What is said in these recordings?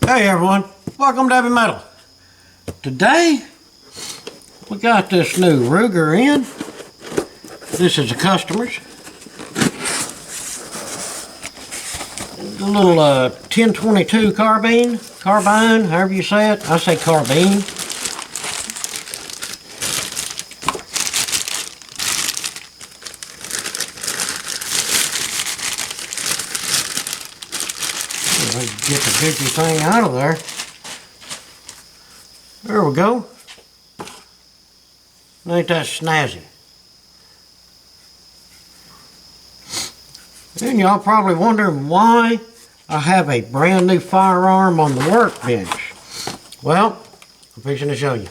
Hey everyone, welcome to Heavy Metal. Today we got this new Ruger in. This is a customer's. A little 1022 carbine, however you say it. I say carbine. Get the goofy thing out of there. There we go. Ain't that snazzy? And y'all probably wondering why I have a brand new firearm on the workbench. Well, I'm fixing to show you.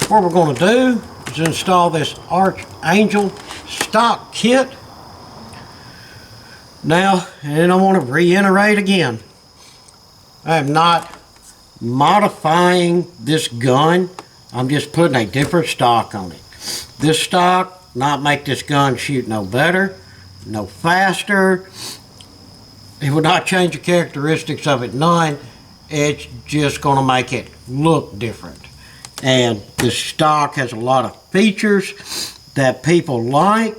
What we're going to do is install this Archangel stock kit. Now, and I want to reiterate again, I am not modifying this gun. I'm just putting a different stock on it. This stock not make this gun shoot no better, no faster. It will not change the characteristics of it none. It's just going to make it look different. And this stock has a lot of features that people like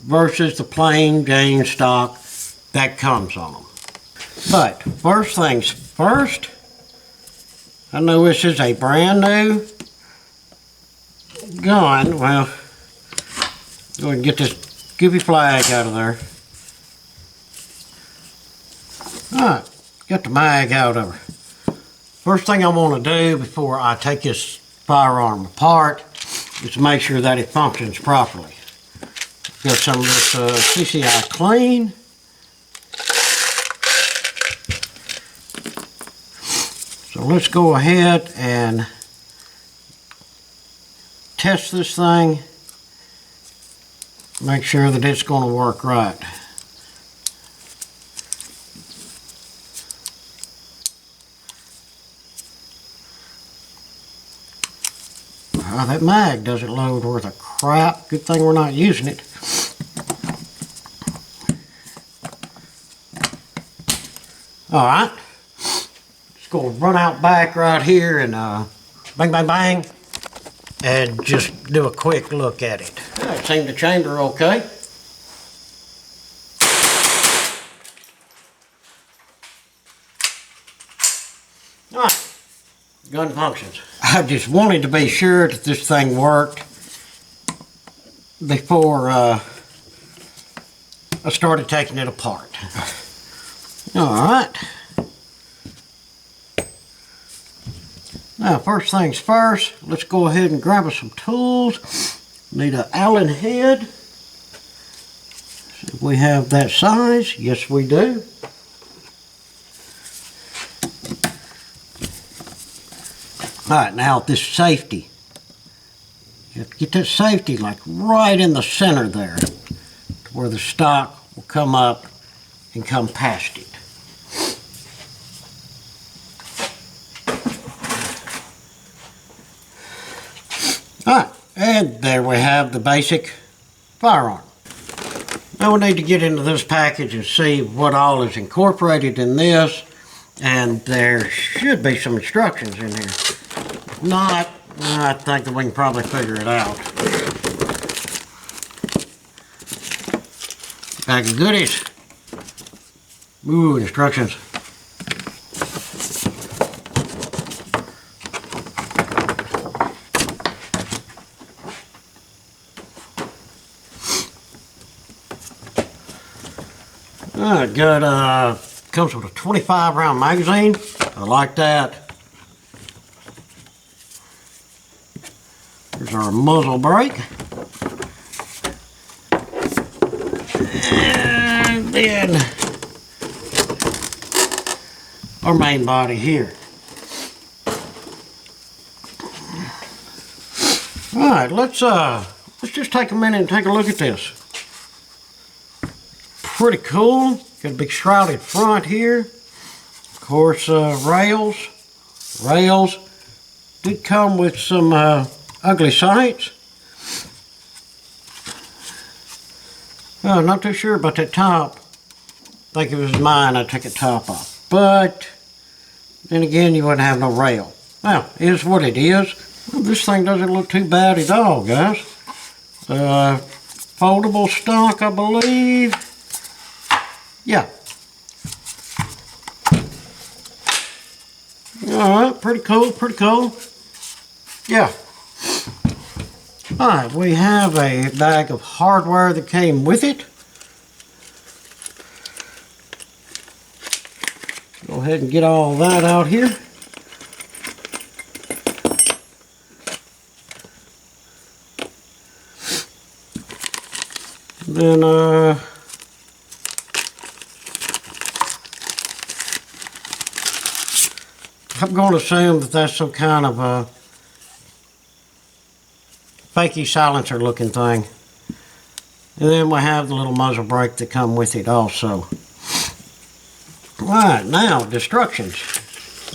versus the plain Jane stock that comes on them. But first things first, I know this is a brand new gun. Well, go ahead and get this goofy flag out of there. Alright, get the mag out of her. First thing I want to do before I take this firearm apart is make sure that it functions properly. Got some of this CCI clean. So let's go ahead and test this thing. Make sure that it's going to work right. That mag doesn't load worth a crap. Good thing we're not using it. Alright. Just going to run out back right here and bang, bang, bang. And just do a quick look at it. It seemed to chamber okay. Alright. Gun functions. I just wanted to be sure that this thing worked before I started taking it apart. Alright. Now, first things first, let's go ahead and grab us some tools. Need an Allen head. See if we have that size. Yes, we do. Alright, now this safety. You have to get that safety like right in the center there, where the stock will come up and come past it. Alright, and there we have the basic firearm. Now we need to get into this package and see what all is incorporated in this, and there should be some instructions in here. If not, I think that we can probably figure it out. Bag of goodies. Ooh, instructions. Alright, got comes with a 25 round magazine. I like that. Here's our muzzle brake. And then our main body here. Alright, let's just take a minute and take a look at this. Pretty cool. Got a big shrouded front here. Of course, rails. Rails did come with some ugly sights. Not too sure about that top. I think if it was mine, I'd take the top off. but then again, you wouldn't have no rail. Well, it is what it is. Well, this thing doesn't look too bad at all, guys. Foldable stock, I believe. Yeah. Alright, pretty cool, pretty cool. Yeah. Alright, we have a bag of hardware that came with it. Go ahead and get all that out here. Then, I'm going to assume that that's some kind of a fakey silencer looking thing. And then we have the little muzzle brake that come with it also. Alright, now, the instructions.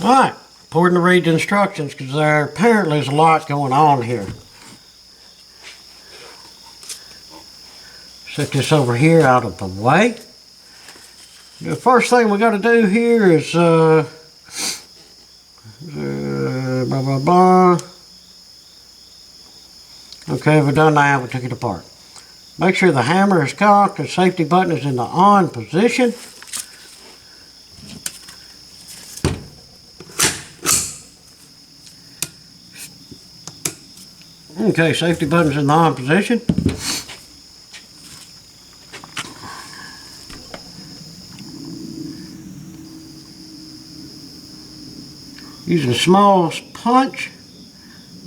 Alright, important to read the instructions because there apparently is a lot going on here. Set this over here out of the way. The first thing we got to do here is blah blah blah. Okay, we're done now. We took it apart. Make sure the hammer is cocked and safety button is in the on position. Okay, safety button's in the on position. Using a small punch,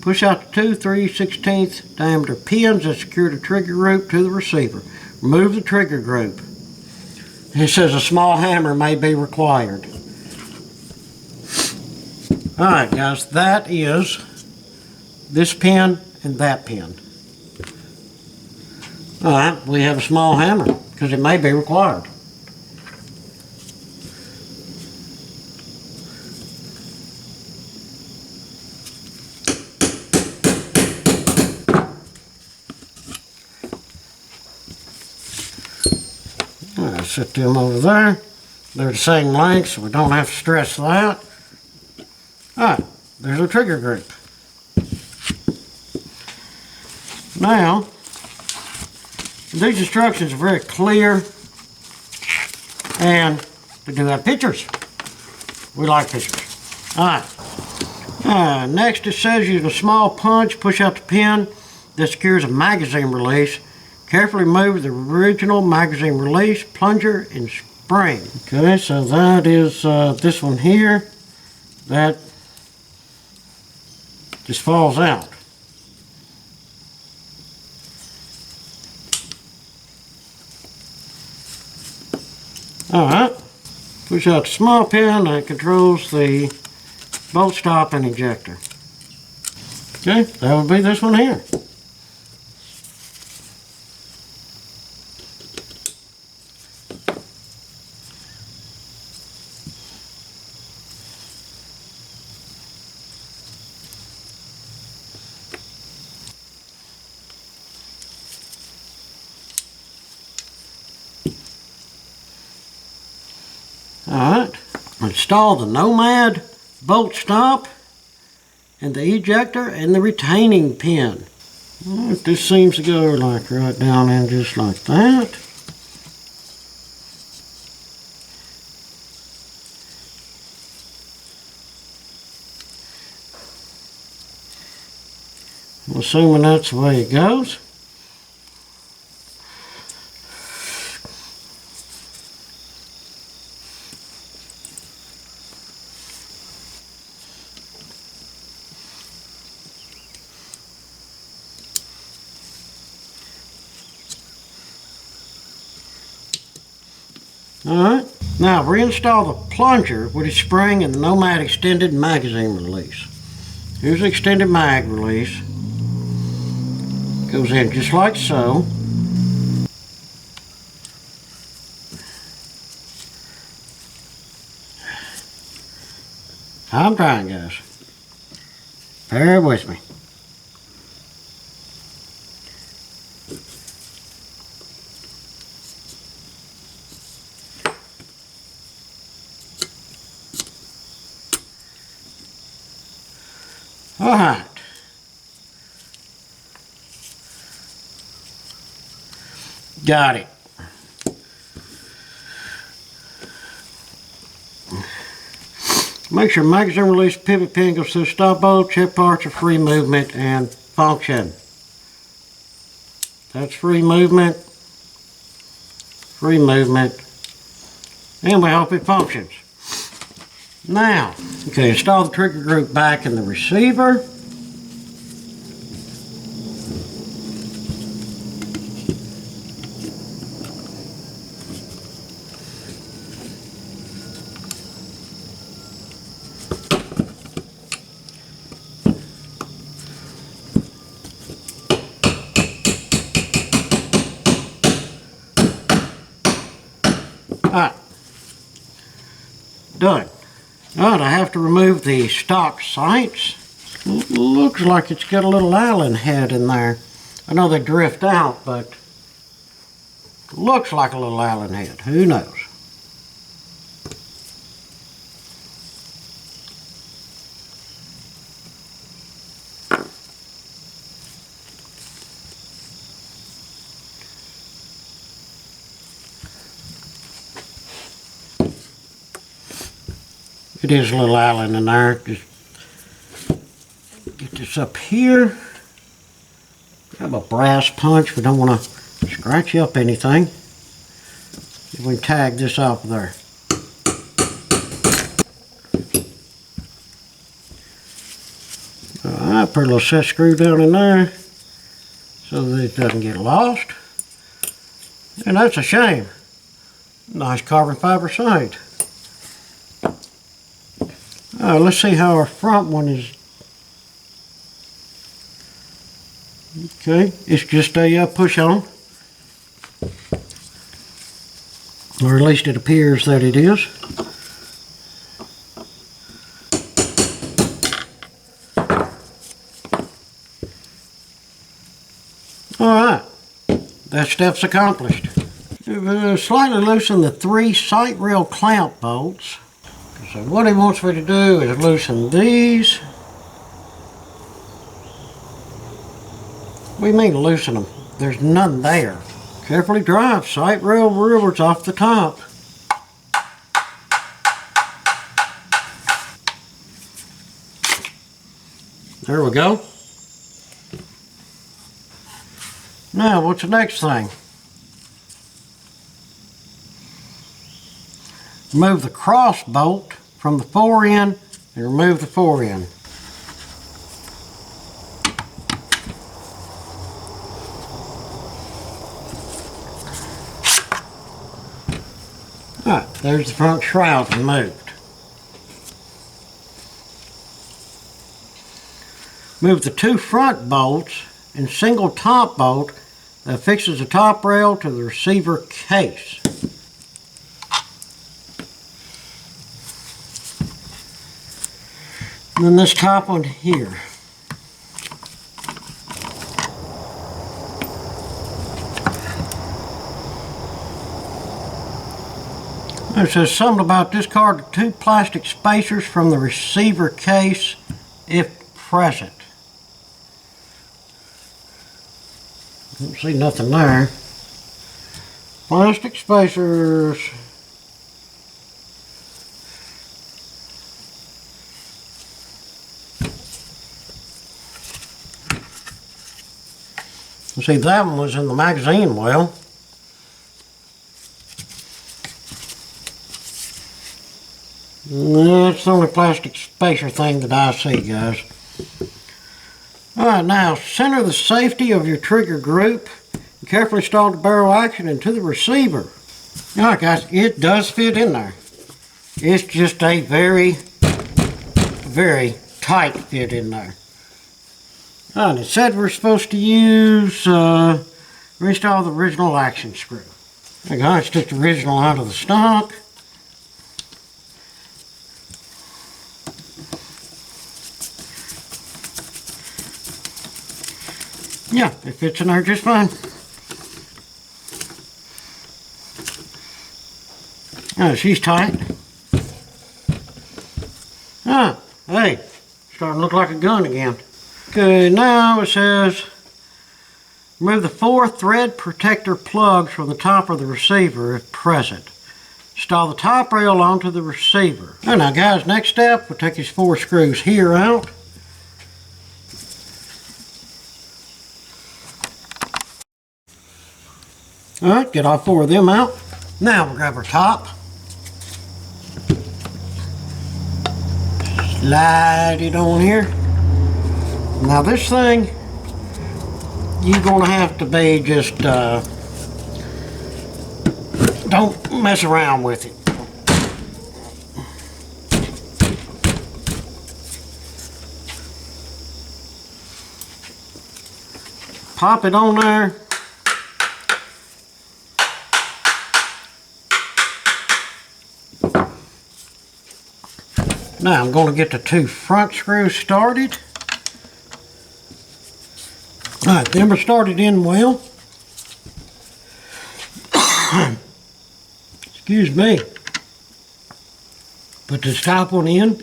push out the 2 3/16 diameter pins that secure the trigger group to the receiver. Remove the trigger group. It says a small hammer may be required. Alright guys, that is this pin and that pin. Alright, we have a small hammer because it may be required. Set them over there. They're the same length, so we don't have to stress that. Alright, there's a trigger group. Now, these instructions are very clear, and they do have pictures. We like pictures. Alright. Next it says use a small punch, push out the pin that secures a magazine release. Carefully move the original magazine release, plunger, and spring. Okay, so that is this one here. That just falls out. Alright, push out the small pin that controls the bolt stop and ejector. Okay, that would be this one here. Alright, install the nomad bolt stop and the ejector and the retaining pin. Alright, this seems to go like right down in just like that. I'm assuming that's the way it goes. Alright, now reinstall the plunger with its spring and the nomad extended magazine release. Here's the extended mag release. Goes in just like so. I'm trying, guys. Bear with me. Alright. Got it. Make sure magazine release pivot pin goes through the stop bolt. Check parts of free movement and function. That's free movement. Free movement. And we hope it functions. Now, okay, install the trigger group back in the receiver. Alright, done. Alright, I have to remove the stock sights. Looks like it's got a little Allen head in there. I know they drift out, but looks like a little Allen head. Who knows? It is a little Allen in there. Just get this up here. Have a brass punch. We don't want to scratch up anything. If we tag this off of there. Alright, put a little set screw down in there so that it doesn't get lost. And that's a shame. Nice carbon fiber sight. Let's see how our front one is. Okay, it's just a push on. Or at least it appears that it is. Alright, that step's accomplished. Slightly loosen the 3 sight rail clamp bolts. So what he wants me to do is loosen these. What do you mean loosen them? There's none there. Carefully drive sight rail rivets off the top. There we go. Now what's the next thing? Remove the cross bolt from the fore end and remove the fore end. Alright, there's the front shroud removed. Move the 2 front bolts and single top bolt that fixes the top rail to the receiver case. And then this top one here. It says something about discard the 2 plastic spacers from the receiver case if present. Don't see nothing there. Plastic spacers. See, that one was in the magazine well. That's the only plastic spacer thing that I see, guys. Alright, now center the safety of your trigger group and carefully install the barrel action into the receiver. Alright guys, it does fit in there. It's just a very, very tight fit in there. And it said we're supposed to use, reinstall the original action screw. I gotta stick the original out of the stock. Yeah, it fits in there just fine. She's tight. Hey, Starting to look like a gun again. Okay, now it says remove the 4 thread protector plugs from the top of the receiver if present. Install the top rail onto the receiver. Alright, now guys, next step, we'll take these 4 screws here out. Alright, get all 4 of them out. Now we'll grab our top. Slide it on here. Now this thing, you're going to have to be just, don't mess around with it. Pop it on there. Now I'm going to get the 2 front screws started. Alright, them are started in well. Excuse me. Put this top one in.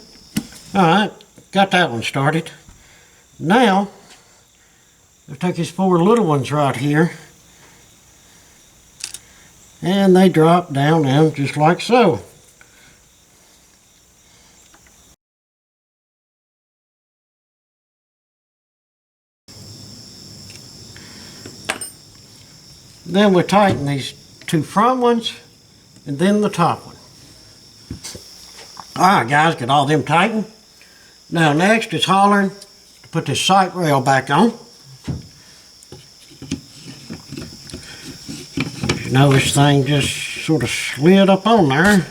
Alright, got that one started. Now, I'll take these 4 little ones right here. And they drop down in just like so. Then we tighten these 2 front ones and then the top one. Alright guys, get all them tightened. Now next it's hollering to put this sight rail back on. You know, this thing just sort of slid up on there.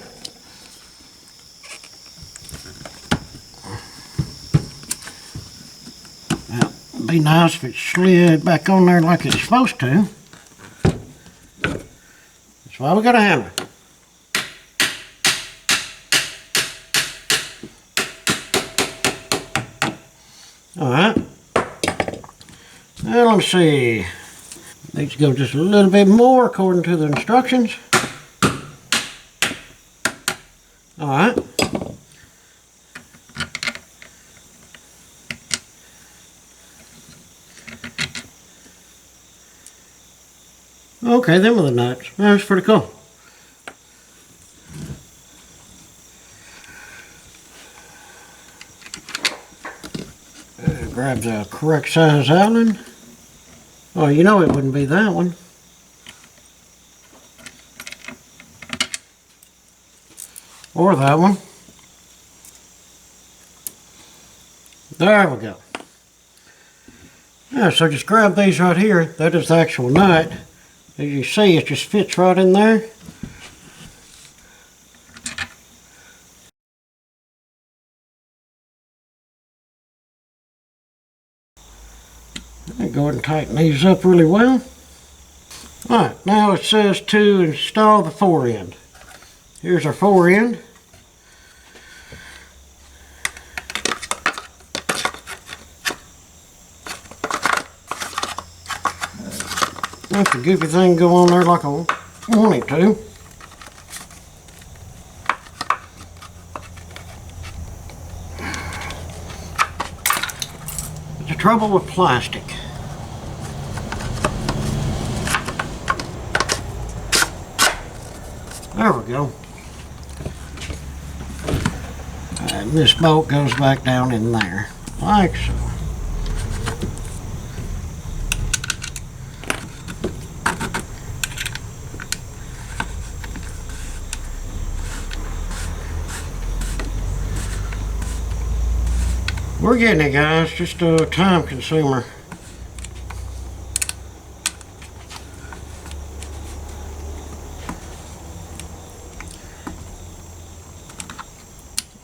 Now, it'd be nice if it slid back on there like it's supposed to. That's why we got a hammer. Alright. Now let's see. Needs to go just a little bit more according to the instructions. Alright. Okay, them are the nuts. That's pretty cool. Grab the correct size Allen. Oh, you know it wouldn't be that one. Or that one. There we go. Yeah, so just grab these right here. That is the actual nut. As you see, it just fits right in there. Go ahead and tighten these up really well. Alright, now it says to install the fore end. Here's our fore end. Let the goofy thing go on there like I want it to. The trouble with plastic. There we go. And this bolt goes back down in there, like so. We're getting it, guys, just a time consumer.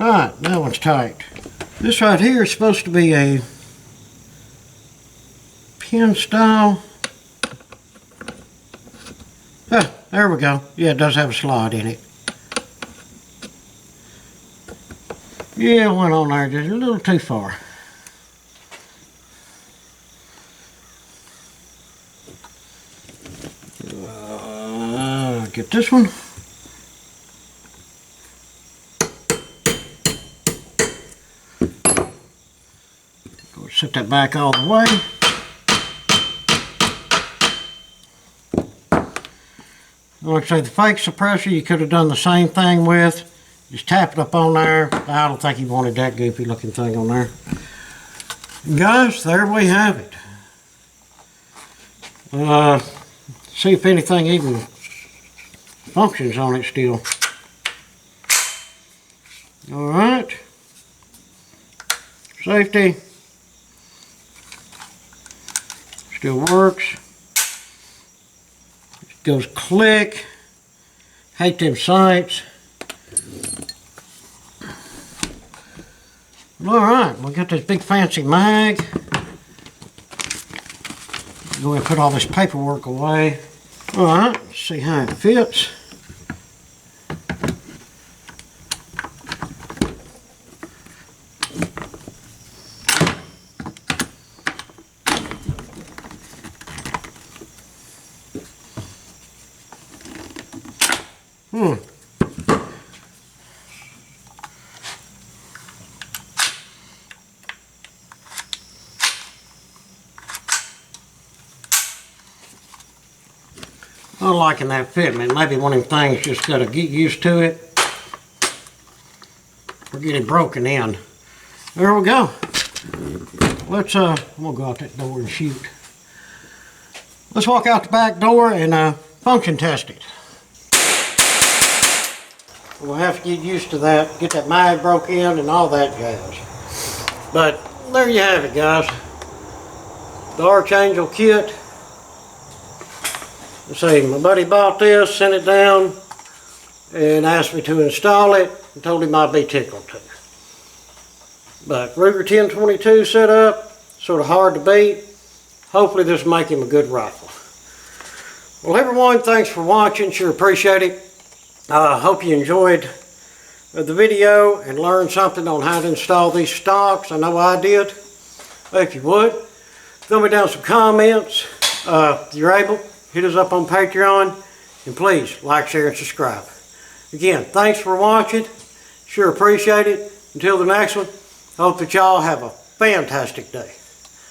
Alright, that one's tight. This right here is supposed to be a pin style. Ah, there we go. Yeah, it does have a slot in it. Yeah, it went on there just a little too far. Get this one. Set that back all the way. Like I say, the fake suppressor you could have done the same thing with. Just tap it up on there. I don't think he wanted that goofy looking thing on there. And guys, there we have it. See if anything even functions on it still. Alright. Safety. Still works. It goes click. Hate them sights. Alright, we got this big fancy mag. Go ahead and put all this paperwork away. Alright, let's see how it fits. I'm liking that fit, man. Maybe one of them things just gotta get used to it or get it broken in. There we go. Let's we'll go out that door and shoot. Let's walk out the back door and function test it. We'll have to get used to that, get that mag broke in and all that jazz. But there you have it, guys. The Archangel kit. Let's see, my buddy bought this, sent it down, and asked me to install it, and told him I'd be tickled to. But Ruger 1022 setup, sort of hard to beat. Hopefully this will make him a good rifle. Well, everyone, thanks for watching. Sure appreciate it. I hope you enjoyed the video and learned something on how to install these stocks. I know I did. If you would, throw me down some comments. If you're able, hit us up on Patreon. And please, like, share, and subscribe. Again, thanks for watching. Sure appreciate it. Until the next one, I hope that y'all have a fantastic day.